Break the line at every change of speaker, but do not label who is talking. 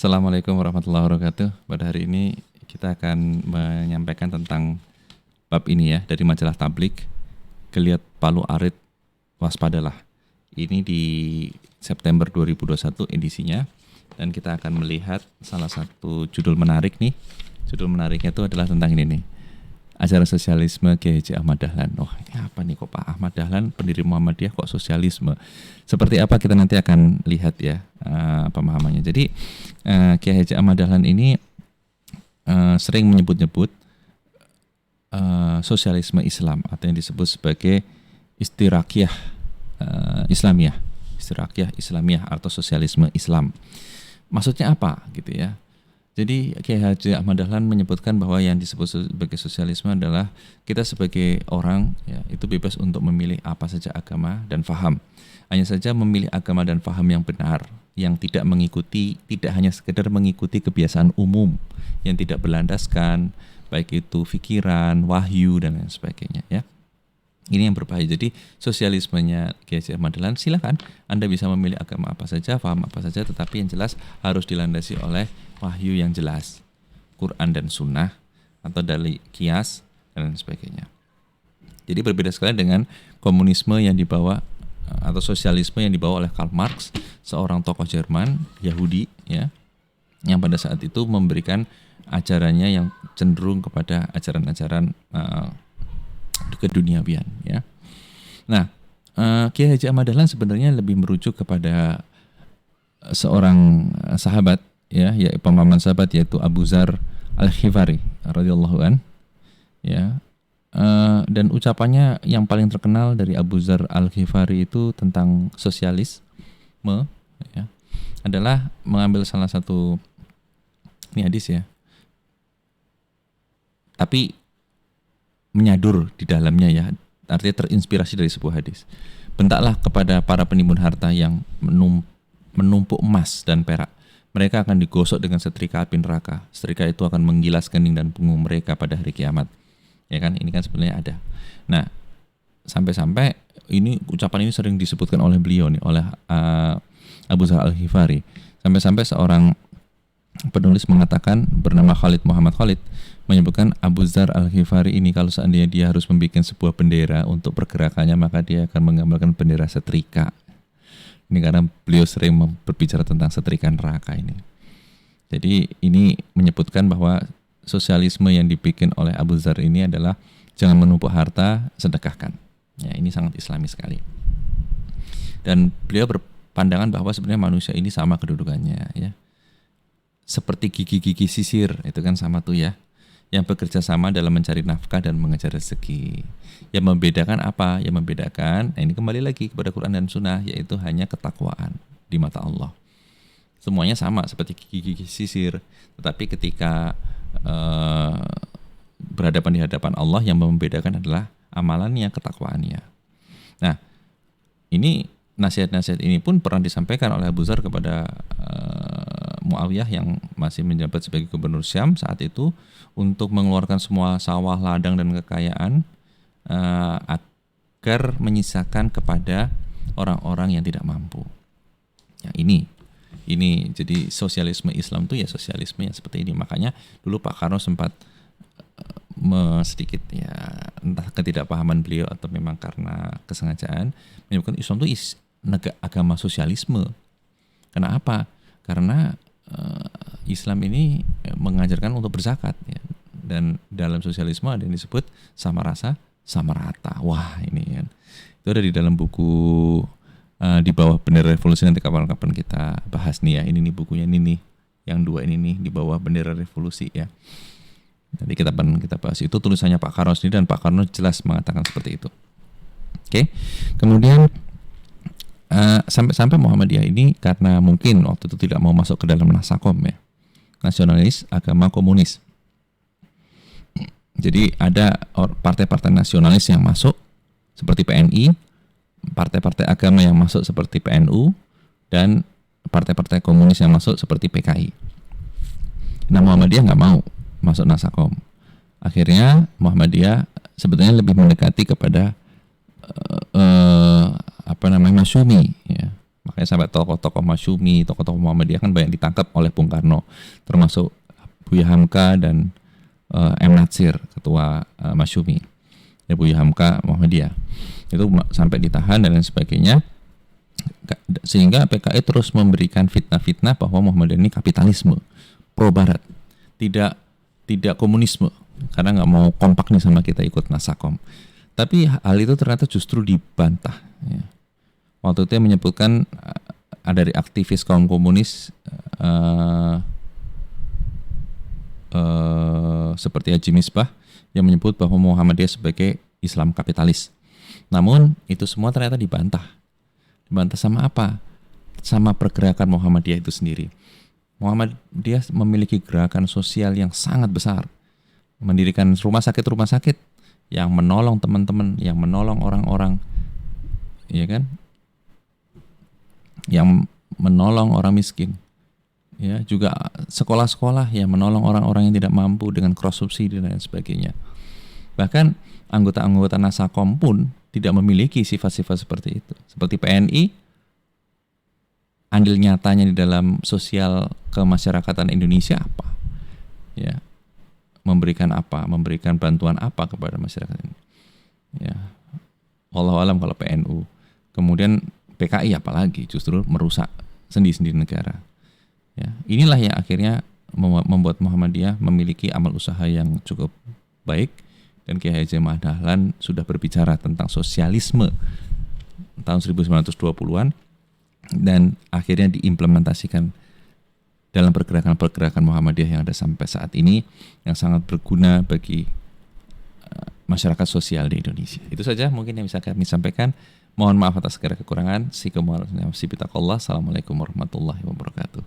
Assalamualaikum warahmatullahi wabarakatuh. Pada hari ini kita akan menyampaikan tentang bab ini ya dari majalah Tablik, Geliat Palu Arit Waspadalah. Ini di September 2021 edisinya, dan kita akan melihat salah satu judul menarik nih. Judul menariknya itu adalah tentang ini nih. Ajaran sosialisme Kiai Haji Ahmad Dahlan. Oh, ini apa nih kok Pak Ahmad Dahlan pendiri Muhammadiyah kok sosialisme? Seperti apa kita nanti akan lihat ya pemahamannya. Jadi Kiai Haji Ahmad Dahlan ini sering menyebut-nyebut sosialisme Islam atau yang disebut sebagai istirakiyah Islamiyah. Istirakiyah Islamiyah atau sosialisme Islam. Maksudnya apa gitu ya? Jadi Kiai Haji Ahmad Dahlan menyebutkan bahwa yang disebut sebagai sosialisme adalah kita sebagai orang ya, itu bebas untuk memilih apa saja agama dan faham. Hanya saja memilih agama dan faham yang benar, yang tidak hanya sekedar mengikuti kebiasaan umum yang tidak berlandaskan, baik itu pikiran, wahyu dan lain sebagainya ya. Ini yang berbahaya. Jadi sosialismenya Kiai Haji Ahmad Dahlan, silakan Anda bisa memilih agama apa saja, paham apa saja, tetapi yang jelas harus dilandasi oleh wahyu yang jelas, Quran dan Sunnah atau dari kias dan lain sebagainya. Jadi berbeda sekali dengan komunisme yang dibawa atau sosialisme yang dibawa oleh Karl Marx, seorang tokoh Jerman Yahudi ya, yang pada saat itu memberikan ajarannya yang cenderung kepada ajaran-ajaran keduniawian ya. Nah, Kiai Haji Ahmad Dahlan sebenarnya lebih merujuk kepada seorang sahabat ya pemahaman sahabat, yaitu Abu Dzar Al-Ghifari radhiyallahu an ya. Dan ucapannya yang paling terkenal dari Abu Dzar Al-Ghifari itu tentang sosialisme ya, adalah mengambil salah satu ini hadis ya, tapi menyadur di dalamnya ya, artinya terinspirasi dari sebuah hadis. Bentaklah kepada para penimbun harta yang menumpuk emas dan perak. Mereka akan digosok dengan setrika api neraka. Setrika itu akan menggilas kening dan punggung mereka pada hari kiamat. Ya kan, ini kan sebenarnya ada. Nah, sampai-sampai ini ucapan ini sering disebutkan oleh beliau nih, oleh Abu Dzar Al-Ghifari. Sampai-sampai seorang penulis mengatakan bernama Khalid Muhammad Khalid menyebutkan Abu Dzar Al-Ghifari ini kalau seandainya dia harus membuat sebuah bendera untuk pergerakannya, maka dia akan menggambarkan bendera setrika. Ini karena beliau sering berbicara tentang setrika neraka ini. Jadi ini menyebutkan bahwa sosialisme yang dibikin oleh Abu Dzar ini adalah jangan menumpuk harta, sedekahkan. Ya, ini sangat Islami sekali. Dan beliau berpandangan bahwa sebenarnya manusia ini sama kedudukannya ya. Seperti gigi-gigi sisir, itu kan sama tuh ya, yang bekerja sama dalam mencari nafkah dan mengejar rezeki. Yang membedakan apa? Yang membedakan, nah ini kembali lagi kepada Quran dan Sunnah, yaitu hanya ketakwaan di mata Allah. Semuanya sama seperti gigi-gigi sisir, tetapi ketika berhadapan di hadapan Allah, yang membedakan adalah amalannya, ketakwaannya. Nah, ini nasihat-nasihat ini pun pernah disampaikan oleh Abu Dzar kepada Muawiyah yang masih menjabat sebagai gubernur Syam saat itu, untuk mengeluarkan semua sawah, ladang dan kekayaan agar menyisakan kepada orang-orang yang tidak mampu. Ya, ini jadi sosialisme Islam itu ya sosialisme yang seperti ini. Makanya dulu Pak Karno sempat sedikit ya, entah ketidakpahaman beliau atau memang karena kesengajaan, menyebutkan Islam itu agama sosialisme. Kenapa? Karena Islam ini mengajarkan untuk berzakat ya. Dan dalam sosialisme ada yang disebut sama rasa sama rata. Wah, ini kan itu ada di dalam buku di bawah bendera revolusi, nanti kapan-kapan kita bahas nih ya. Ini nih bukunya, ini nih yang dua ini nih di bawah bendera revolusi ya. Nanti kita bahas itu, tulisannya Pak Karno sendiri, dan Pak Karno jelas mengatakan seperti itu. Oke. Kemudian sampai-sampai Muhammadiyah ini karena mungkin waktu itu tidak mau masuk ke dalam Nasakom ya, nasionalis agama komunis. Jadi ada partai-partai nasionalis yang masuk seperti PNI, partai-partai agama yang masuk seperti PNU, dan partai-partai komunis yang masuk seperti PKI. Nah, Muhammadiyah nggak mau masuk Nasakom. Akhirnya Muhammadiyah sebetulnya lebih mendekati kepada Masyumi ya. Makanya sampai tokoh-tokoh Masyumi, tokoh-tokoh Muhammadiyah kan banyak ditangkap oleh Bung Karno, termasuk Buya Hamka dan M. Natsir, ketua Masyumi, ya Buya Hamka Muhammadiyah. Itu sampai ditahan dan lain sebagainya. Sehingga PKI terus memberikan fitnah-fitnah bahwa Muhammadiyah ini kapitalisme, pro Barat, tidak komunisme, karena nggak mau kompak nih sama kita ikut Nasakom. Tapi hal itu ternyata justru dibantah. Ya. Waktu itu menyebutkan dari aktivis kaum komunis seperti Haji Misbah yang menyebut bahwa Muhammadiyah sebagai Islam kapitalis. Namun itu semua ternyata dibantah. Dibantah sama apa? Sama pergerakan Muhammadiyah itu sendiri. Muhammadiyah memiliki gerakan sosial yang sangat besar. Mendirikan rumah sakit yang menolong teman-teman, yang menolong orang-orang, ya kan? Yang menolong orang miskin. Ya, juga sekolah-sekolah yang menolong orang-orang yang tidak mampu dengan cross subsidi dan lain sebagainya. Bahkan anggota-anggota Nasakom pun tidak memiliki sifat-sifat seperti itu. Seperti PNI, andil nyatanya di dalam sosial kemasyarakatan Indonesia apa? Ya, memberikan apa? Memberikan bantuan apa kepada masyarakat ini? Ya, wallahu alam kalau PNU. Kemudian PKI apalagi justru merusak sendi-sendi negara. Ya, inilah yang akhirnya membuat Muhammadiyah memiliki amal usaha yang cukup baik, dan Kiai Haji Ahmad Dahlan sudah berbicara tentang sosialisme tahun 1920-an dan akhirnya diimplementasikan dalam pergerakan-pergerakan Muhammadiyah yang ada sampai saat ini, yang sangat berguna bagi masyarakat sosial di Indonesia. Itu saja mungkin yang bisa kami sampaikan. Mohon maaf atas segala kekurangan. Assalamualaikum warahmatullahi wabarakatuh.